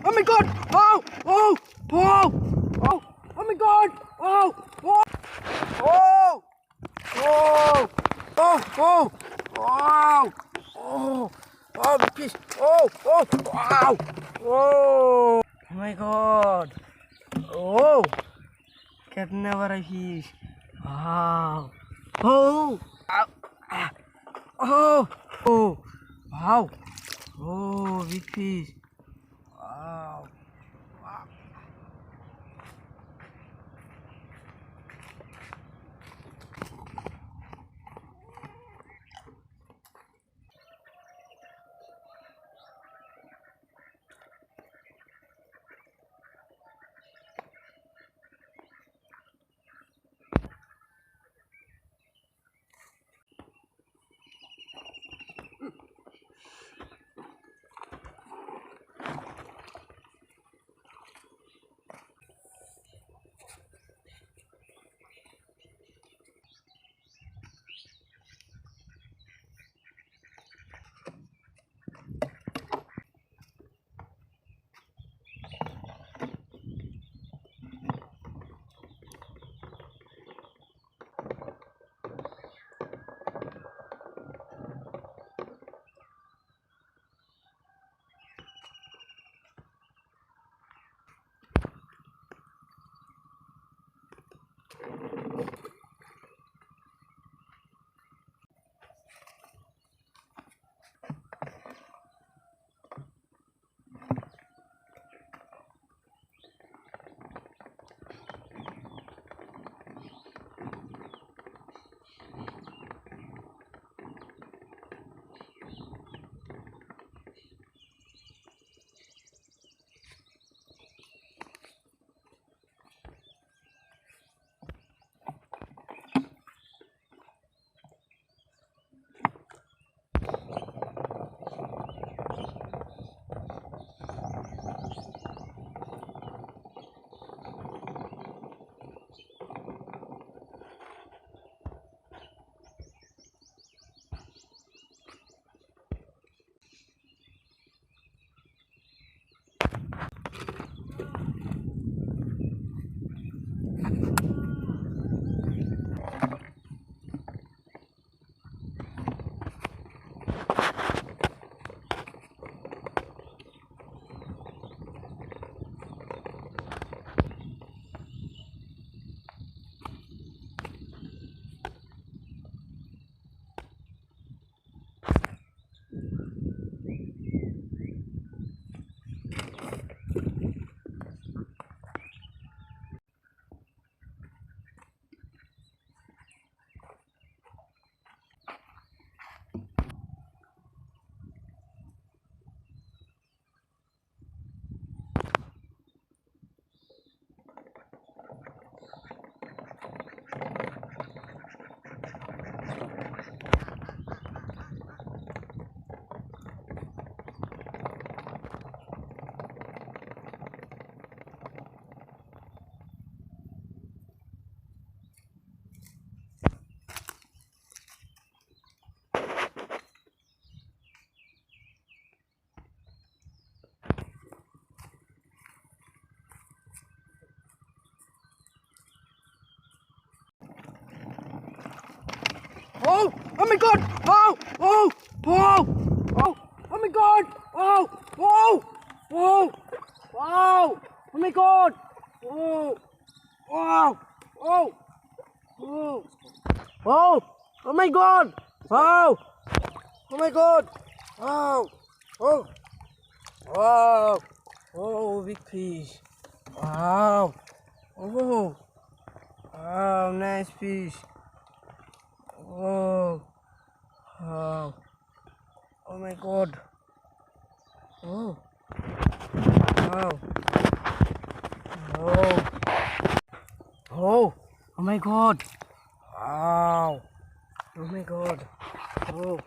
Oh my god! Oh! Oh! Oh! Oh! Oh my god! Oh! Oh! Oh! Oh! Oh! Oh! Wow! Oh! Oh, big fish! Oh! Oh! Wow! Oh! Oh my god! Oh! कितना बड़ा fish! Wow! Oh! Ah! Ah! Oh! Oh! Wow! Oh, big fish! Wow! Wow! Oh! Oh my god! Oh! Oh! Oh! Oh! Oh my god! Oh! Oh! Oh! Wow! Oh my god! Oh! Wow! Oh! Oh! Oh! Oh my god! Wow! Oh my god! Wow! Oh! Wow! Oh, big fish! Wow! Oh! Wow! Nice fish! Oh! Wow! Oh my god! Oh! Wow! Oh! Oh! Oh my god! Wow! Oh my god! Oh!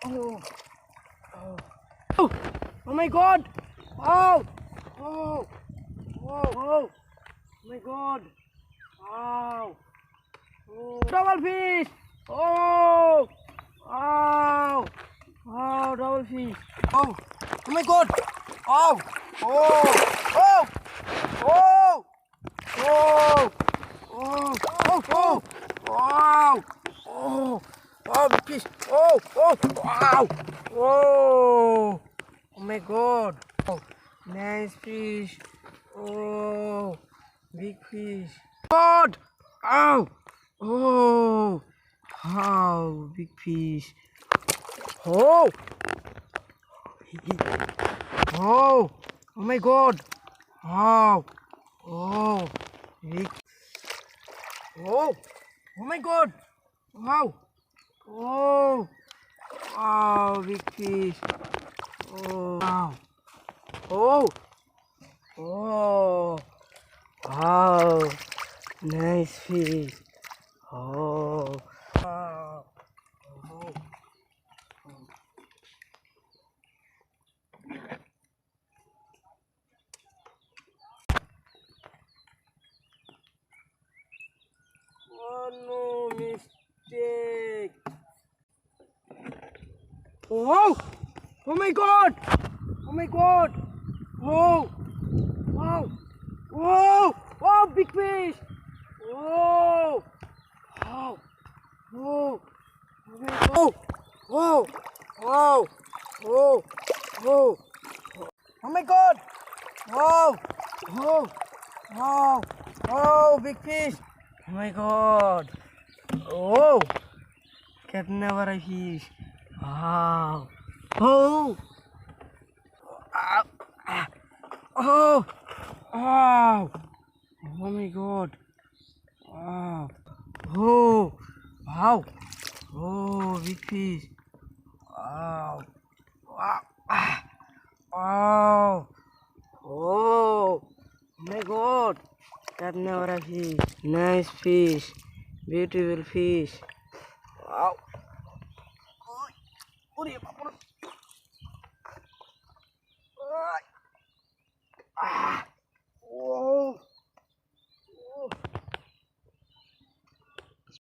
Oh! Oh! Oh! Oh my god! Oh! Oh! Oh! Oh! Oh my god! Wow! Oh! Double fish! Oh! Oh, oh, double fish. Oh, oh my God. Oh, oh, oh, oh, oh, oh, oh, oh, wow, oh, oh, big fish. Oh, oh, wow, oh, oh my God. Oh, nice fish. Oh, big fish. God. Oh, oh, wow, big fish. Oh, oh, oh my God. Oh, oh, big. Oh, oh my God. Wow. Oh, wow, big fish. Oh, wow. Oh, oh, wow, nice fish. Oh, wow. Oh. Oh no, mistake. Oh, oh my God. Oh my God. Oh, wow. Whoa, oh, big fish. Whoa, wow. Whoa, oh my God. Oh, whoa, wow. Whoa, whoa. Oh my God. Whoa, whoa, wow. Oh, big fish. Oh my God. Oh, कितना बड़ा fish. Wow. Oh. Ah, ah. Oh. Oh. Oh my God. Wow. Oh. Wow. Oh, big fish. Wow. Wow. Ah. Wow. Oh. My God. कितना बड़ा fish. Nice fish. Beautiful fish. Wow. Oh,